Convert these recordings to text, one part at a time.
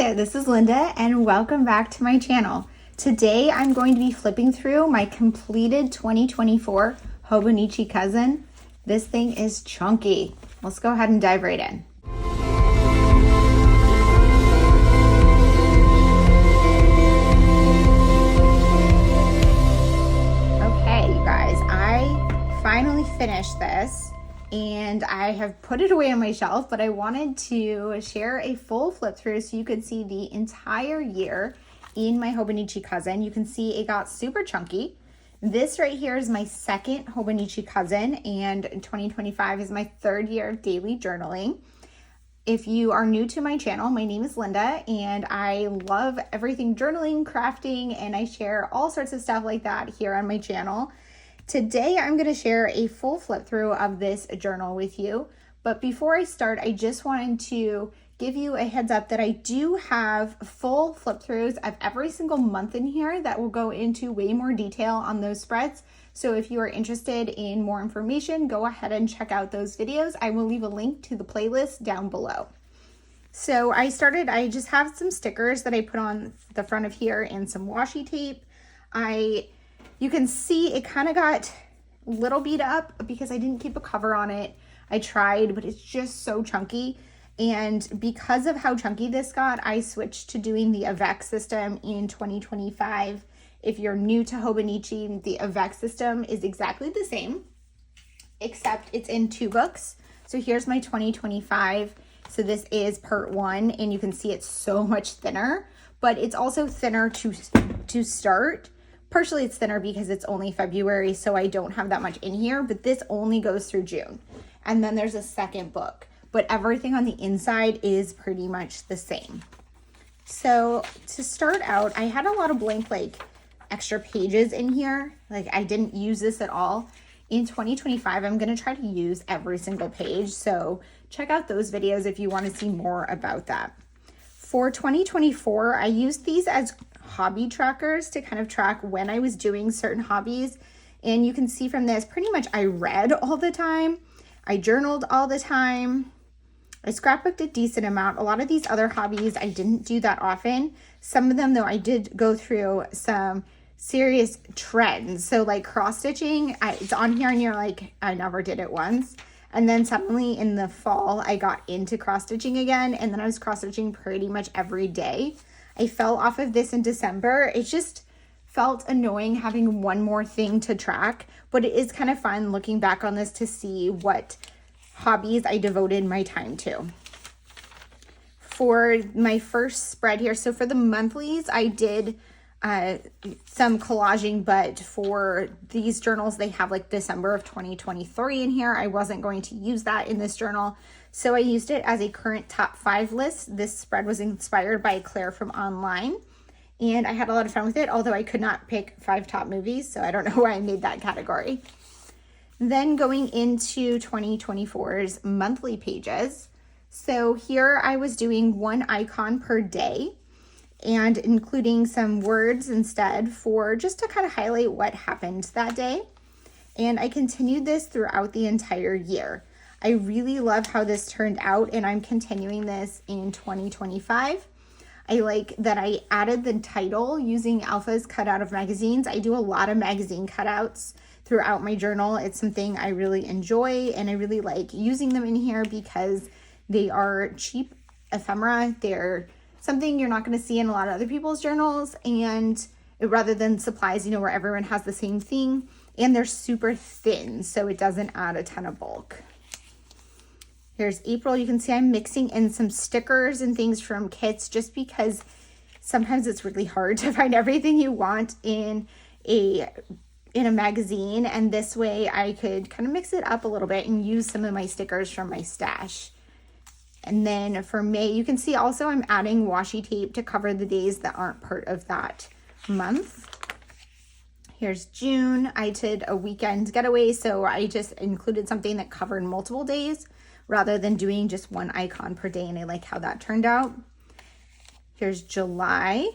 Hi, this is Linda and welcome back to my channel. Today I'm going to be flipping through my completed 2024 Hobonichi Cousin. This thing is chunky. Let's go ahead and dive right in. Okay, you guys, I finally finished this. And I have put it away on my shelf, but I wanted to share a full flip through so you could see the entire year in my Hobonichi Cousin. You can see it got super chunky. This right here is my second Hobonichi Cousin, and 2025 is my third year of daily journaling. If you are new to my channel, my name is Linda, and I love everything journaling, crafting, and I share all sorts of stuff like that here on my channel. Today, I'm going to share a full flip through of this journal with you. But before I start, I just wanted to give you a heads up that I do have full flip throughs of every single month in here that will go into way more detail on those spreads. So if you are interested in more information, go ahead and check out those videos. I will leave a link to the playlist down below. So I just have some stickers that I put on the front of here and some washi tape. You can see it kind of got a little beat up because I didn't keep a cover on it. I tried, but it's just so chunky. And because of how chunky this got, I switched to doing the avec system in 2025. If you're new to Hobonichi, the avec system is exactly the same, except it's in two books. So here's my 2025. So this is part 1, and you can see it's so much thinner, but it's also thinner to start. Partially it's thinner because it's only February, so I don't have that much in here, but this only goes through June. And then there's a second book, but everything on the inside is pretty much the same. So to start out, I had a lot of blank, extra pages in here. I didn't use this at all. In 2025, I'm going to try to use every single page. So check out those videos if you want to see more about that. For 2024, I used these as hobby trackers to kind of track when I was doing certain hobbies. And you can see from this, pretty much I read all the time. I journaled all the time. I scrapbooked a decent amount. A lot of these other hobbies, I didn't do that often. Some of them, though, I did go through some serious trends. So cross stitching, it's on here and you're like, I never did it once. And then suddenly in the fall, I got into cross stitching again. And then I was cross stitching pretty much every day. I fell off of this in December. It just felt annoying having one more thing to track, but it is kind of fun looking back on this to see what hobbies I devoted my time to. For my first spread here, so for the monthlies, I did some collaging, but for these journals, they have December of 2023 in here. I wasn't going to use that in this journal. So I used it as a current top 5 list. This spread was inspired by Claire from online, and I had a lot of fun with it, although I could not pick 5 top movies, so I don't know why I made that category. Then going into 2024's monthly pages. So here I was doing 1 icon per day and including some words instead for just to kind of highlight what happened that day. And I continued this throughout the entire year. I really love how this turned out, and I'm continuing this in 2025. I like that I added the title using alphas cut out of magazines. I do a lot of magazine cutouts throughout my journal. It's something I really enjoy, and I really like using them in here because they are cheap ephemera. They're something you're not going to see in a lot of other people's journals, and rather than supplies, where everyone has the same thing, and they're super thin, so it doesn't add a ton of bulk. Here's April. You can see I'm mixing in some stickers and things from kits just because sometimes it's really hard to find everything you want in a magazine, and this way I could kind of mix it up a little bit and use some of my stickers from my stash. And then for May, you can see also I'm adding washi tape to cover the days that aren't part of that month. Here's June. I did a weekend getaway, so I just included something that covered multiple days rather than doing just 1 icon per day, and I like how that turned out. Here's July.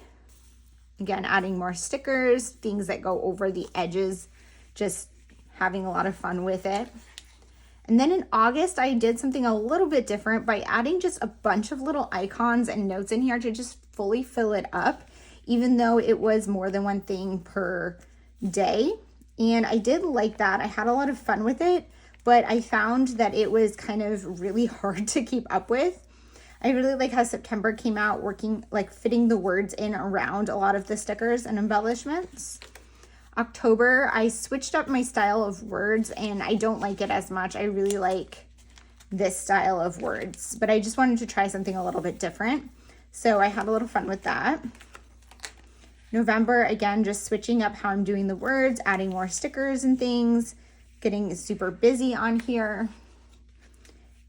Again, adding more stickers, things that go over the edges, just having a lot of fun with it. And then in August, I did something a little bit different by adding just a bunch of little icons and notes in here to just fully fill it up, even though it was more than one thing per day. And I did like that. I had a lot of fun with it, but I found that it was kind of really hard to keep up with. I really like how September came out working, like fitting the words in around a lot of the stickers and embellishments. October, I switched up my style of words and I don't like it as much. I really like this style of words, but I just wanted to try something a little bit different. So I had a little fun with that. November, again, just switching up how I'm doing the words, adding more stickers and things, getting super busy on here.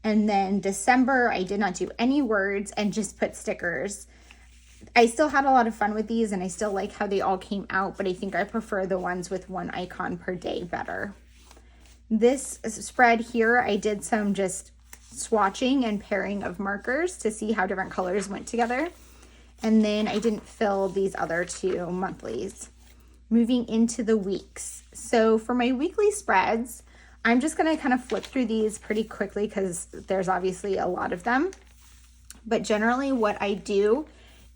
And then December, I did not do any words and just put stickers. I still had a lot of fun with these and I still like how they all came out, but I think I prefer the ones with one icon per day better. This spread here, I did some just swatching and pairing of markers to see how different colors went together. And then I didn't fill these other two monthlies. Moving into the weeks. So for my weekly spreads, I'm just going to kind of flip through these pretty quickly because there's obviously a lot of them. But generally what I do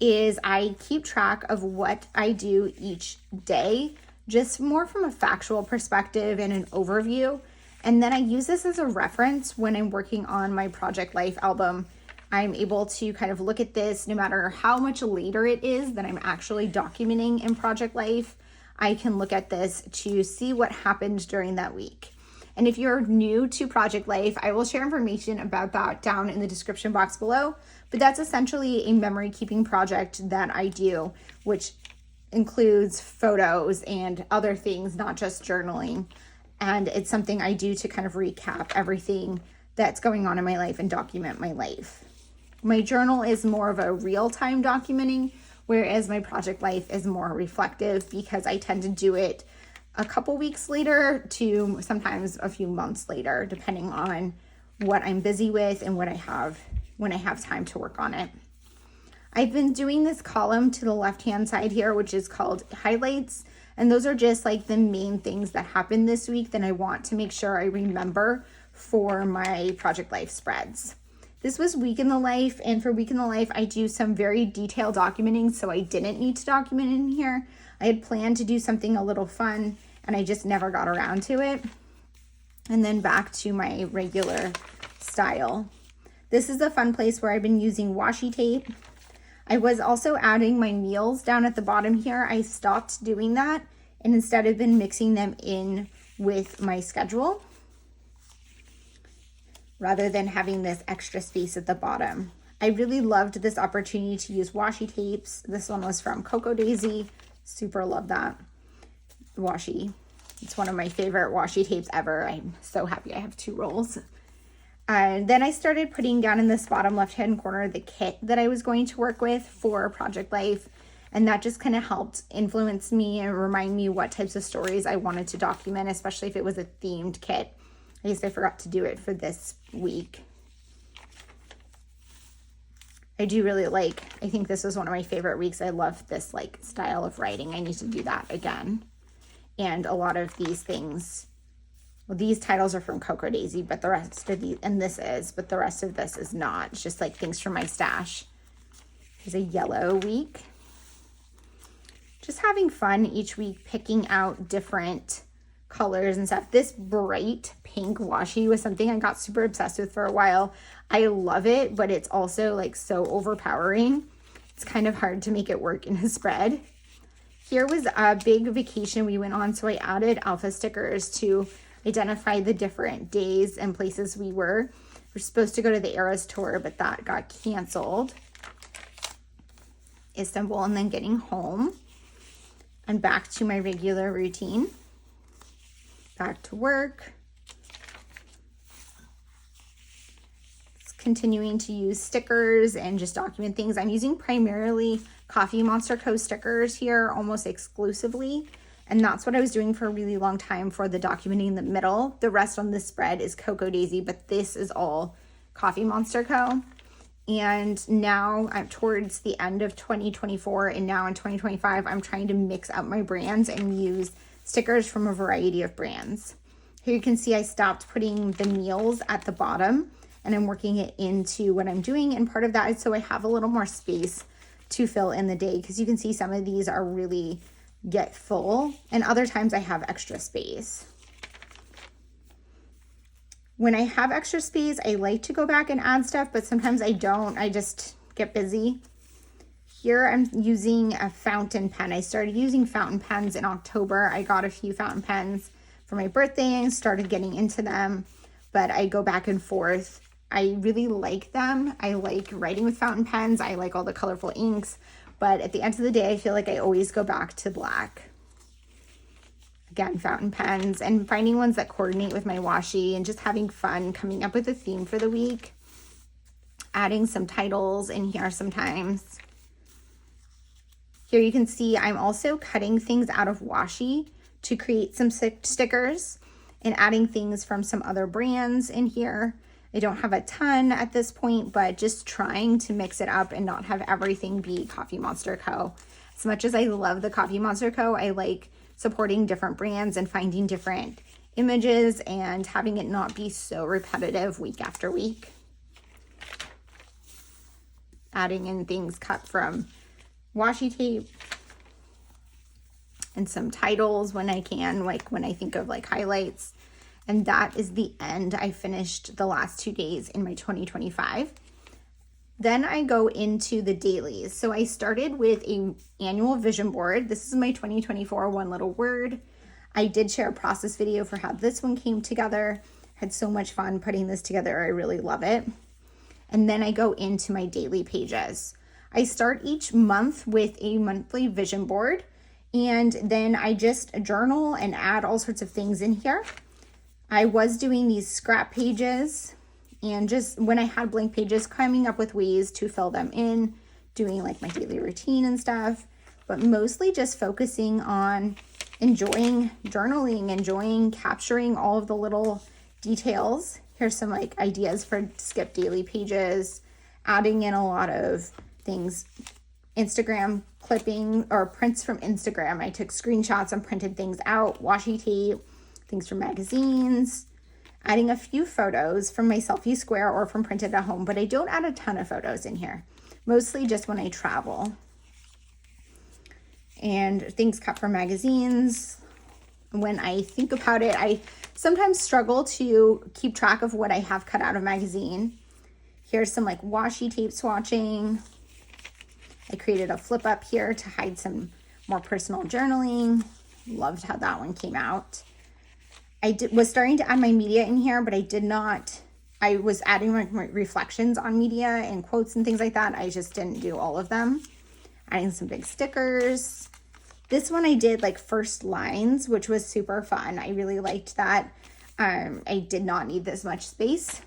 is I keep track of what I do each day, just more from a factual perspective and an overview. And then I use this as a reference when I'm working on my Project Life album. I'm able to kind of look at this no matter how much later it is that I'm actually documenting in Project Life. I can look at this to see what happened during that week. And if you're new to Project Life, I will share information about that down in the description box below. But that's essentially a memory keeping project that I do, which includes photos and other things, not just journaling. And it's something I do to kind of recap everything that's going on in my life and document my life. My journal is more of a real-time documenting, whereas my Project Life is more reflective because I tend to do it a couple weeks later to sometimes a few months later, depending on what I'm busy with and what I have when I have time to work on it. I've been doing this column to the left-hand side here, which is called highlights. And those are just like the main things that happened this week that I want to make sure I remember for my Project Life spreads. This was Week in the Life, and for Week in the Life, I do some very detailed documenting, so I didn't need to document in here. I had planned to do something a little fun, and I just never got around to it. And then back to my regular style. This is a fun place where I've been using washi tape. I was also adding my meals down at the bottom here. I stopped doing that and instead have been mixing them in with my schedule rather than having this extra space at the bottom. I really loved this opportunity to use washi tapes. This one was from Cocoa Daisy. Super love that washi. It's one of my favorite washi tapes ever. I'm so happy I have 2 rolls. Then I started putting down in this bottom left-hand corner the kit that I was going to work with for Project Life. And that just kind of helped influence me and remind me what types of stories I wanted to document, especially if it was a themed kit. I guess I forgot to do it for this week. I do really like, I think this was one of my favorite weeks. I love this like style of writing. I need to do that again. And a lot of these things, well, these titles are from Cocoa Daisy, but the rest of these, and this is, but the rest of this is not. It's just like things from my stash. It's a yellow week. Just having fun each week, picking out different colors and stuff. This bright pink washi was something I got super obsessed with for a while. I love it, but it's also like so overpowering. It's kind of hard to make it work in a spread. Here was a big vacation we went on, so I added alpha stickers to identify the different days and places we were. We're supposed to go to the Eras tour, but that got canceled. Istanbul, and then getting home and back to my regular routine. Back to work. Continuing to use stickers and just document things. I'm using primarily Coffee Monsterz Co stickers here almost exclusively. And that's what I was doing for a really long time for the documenting in the middle. The rest on this spread is Cocoa Daisy, but this is all Coffee Monsterz Co. And now I'm towards the end of 2024 and now in 2025, I'm trying to mix up my brands and use stickers from a variety of brands. Here you can see I stopped putting the meals at the bottom and I'm working it into what I'm doing. And part of that is so I have a little more space to fill in the day, because you can see some of these are really get full and other times I have extra space. When I have extra space, I like to go back and add stuff, but sometimes I don't. I just get busy. Here I'm using a fountain pen. I started using fountain pens in October. I got a few fountain pens for my birthday and started getting into them, but I go back and forth. I really like them. I like writing with fountain pens. I like all the colorful inks, but at the end of the day, I feel like I always go back to black. Again, fountain pens, and finding ones that coordinate with my washi and just having fun coming up with a theme for the week. Adding some titles in here sometimes. Here you can see I'm also cutting things out of washi to create some stickers and adding things from some other brands in here. I don't have a ton at this point, but just trying to mix it up and not have everything be Coffee Monsterz Co. As much as I love the Coffee Monsterz Co, I like supporting different brands and finding different images and having it not be so repetitive week after week. Adding in things cut from washi tape and some titles when I can, like when I think of like highlights. And that is the end. I finished the last 2 days in my 2025. Then I go into the dailies. So I started with an annual vision board. This is my 2024 one little word. I did share a process video for how this one came together. Had so much fun putting this together. I really love it. And then I go into my daily pages. I start each month with a monthly vision board, and then I just journal and add all sorts of things in here. I was doing these scrap pages, and just when I had blank pages, coming up with ways to fill them in, doing like my daily routine and stuff, but mostly just focusing on enjoying journaling, enjoying capturing all of the little details. Here's some like ideas for skip daily pages, adding in a lot of things, Instagram clipping or prints from Instagram. I took screenshots and printed things out, washi tape, things from magazines, adding a few photos from my selfie square or from printed at home, but I don't add a ton of photos in here, mostly just when I travel. And things cut from magazines. When I think about it, I sometimes struggle to keep track of what I have cut out of magazine. Here's some like washi tape swatching. I created a flip up here to hide some more personal journaling. Loved how that one came out. Was starting to add my media in here, but I did not. I was adding my reflections on media and quotes and things like that. I just didn't do all of them. Adding some big stickers. This one I did like first lines, which was super fun. I really liked that. I did not need this much space.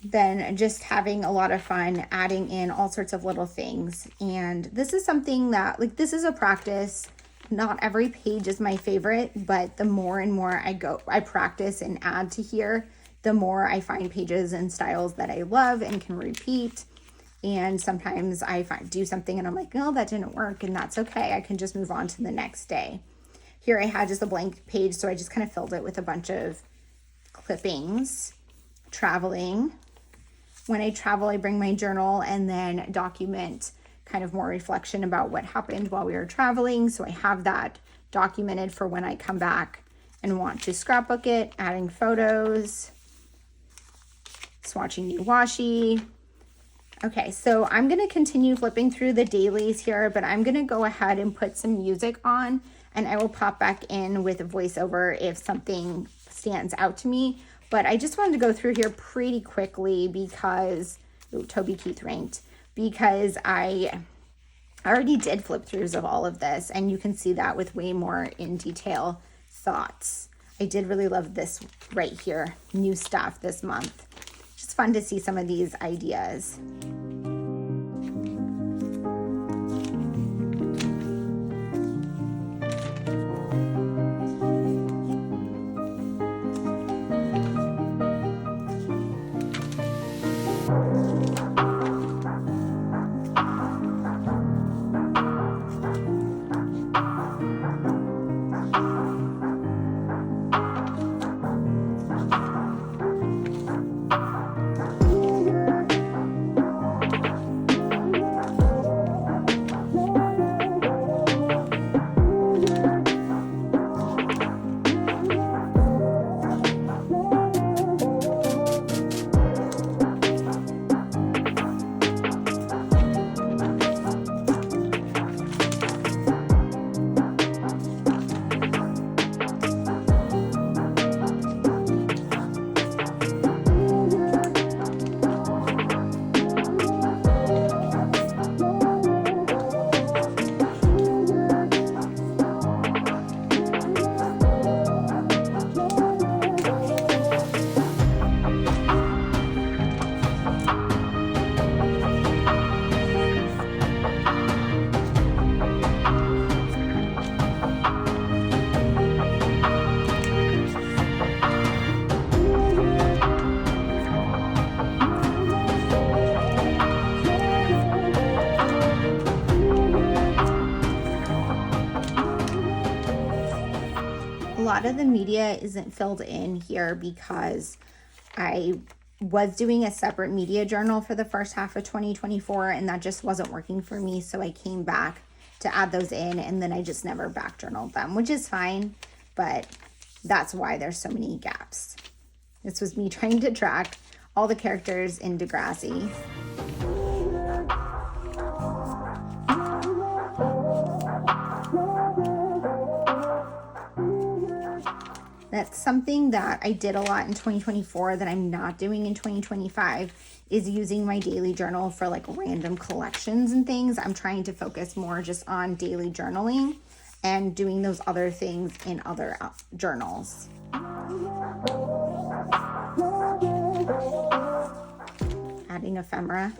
Then just having a lot of fun, adding in all sorts of little things. And this is something that, like, this is a practice. Not every page is my favorite, but the more and more I practice and add to here, the more I find pages and styles that I love and can repeat. And sometimes I do something and I'm like, oh, that didn't work, and that's okay. I can just move on to the next day. Here I had just a blank page, so I just kind of filled it with a bunch of clippings. Traveling. When I travel, I bring my journal and then document kind of more reflection about what happened while we were traveling. So I have that documented for when I come back and want to scrapbook it, adding photos, swatching new washi. Okay, so I'm going to continue flipping through the dailies here, but I'm going to go ahead and put some music on, and I will pop back in with a voiceover if something stands out to me. But I just wanted to go through here pretty quickly because, Toby Keith ranked, because I already did flip throughs of all of this, and you can see that with way more in detail thoughts. I did really love this right here, new stuff this month. Just fun to see some of these ideas. lot of the media isn't filled in here because I was doing a separate media journal for the first half of 2024 and that just wasn't working for me. So I came back to add those in and then I just never back journaled them, which is fine, but that's why there's so many gaps. This was me trying to track all the characters in Degrassi. That's something that I did a lot in 2024 that I'm not doing in 2025 is using my daily journal for like random collections and things. I'm trying to focus more just on daily journaling and doing those other things in other journals. Adding ephemera.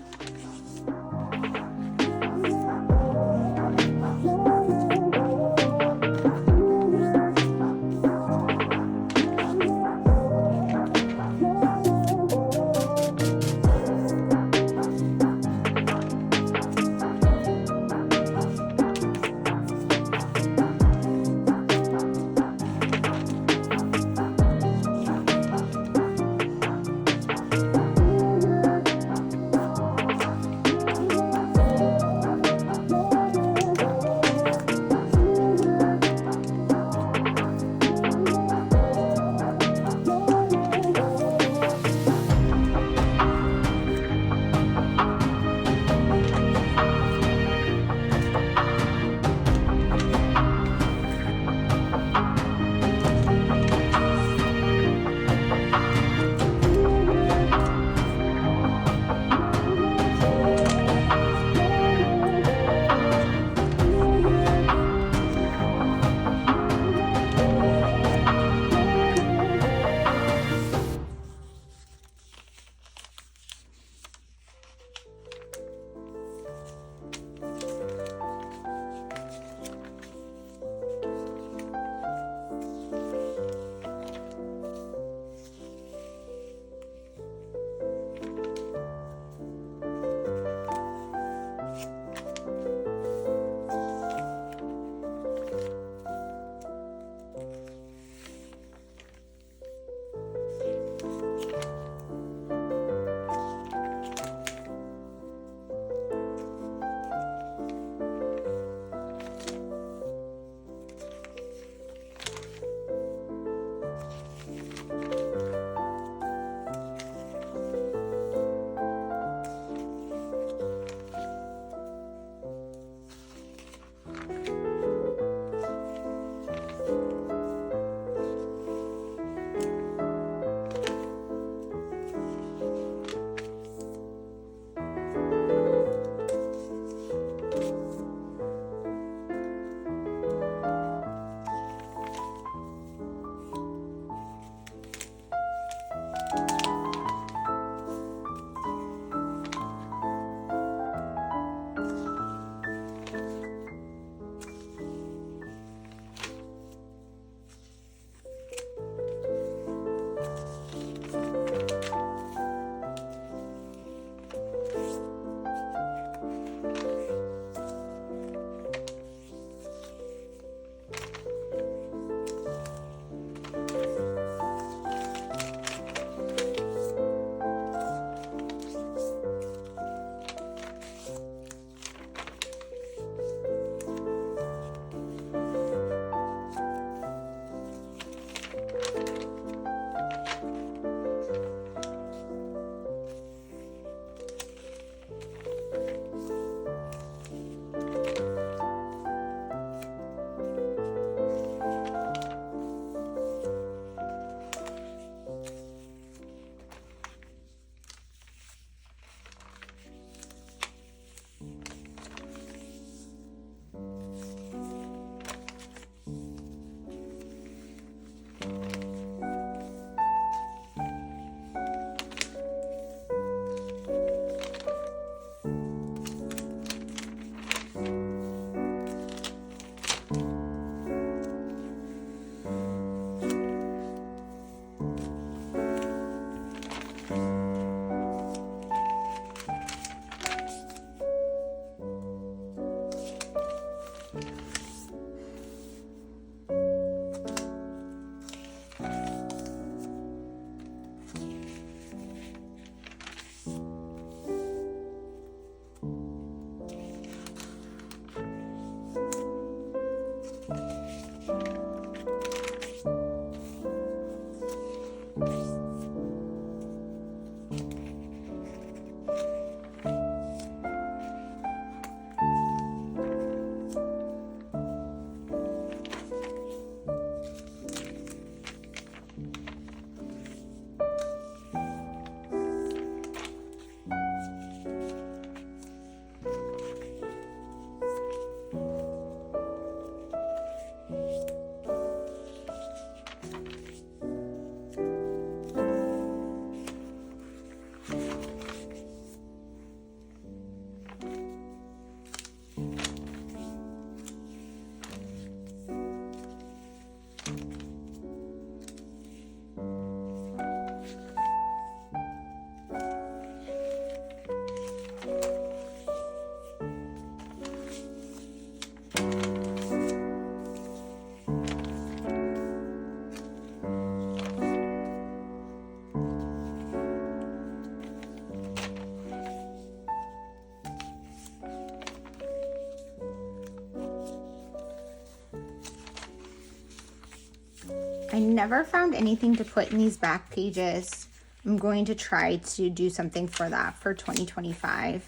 I never found anything to put in these back pages. I'm going to try to do something for that for 2025.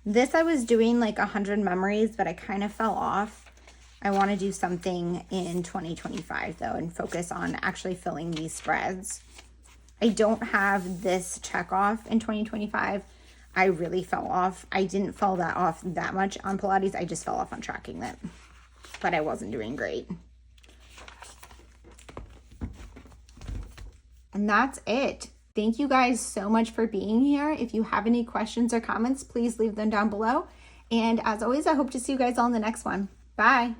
This I was doing like 100 memories, but I kind of fell off. I want to do something in 2025 though and focus on actually filling these spreads. I don't have this check off in 2025. I really fell off. I didn't fall that off that much on Pilates. I just fell off on tracking it, but I wasn't doing great. And that's it. Thank you guys so much for being here. If you have any questions or comments, please leave them down below. And as always, I hope to see you guys all in the next one. Bye.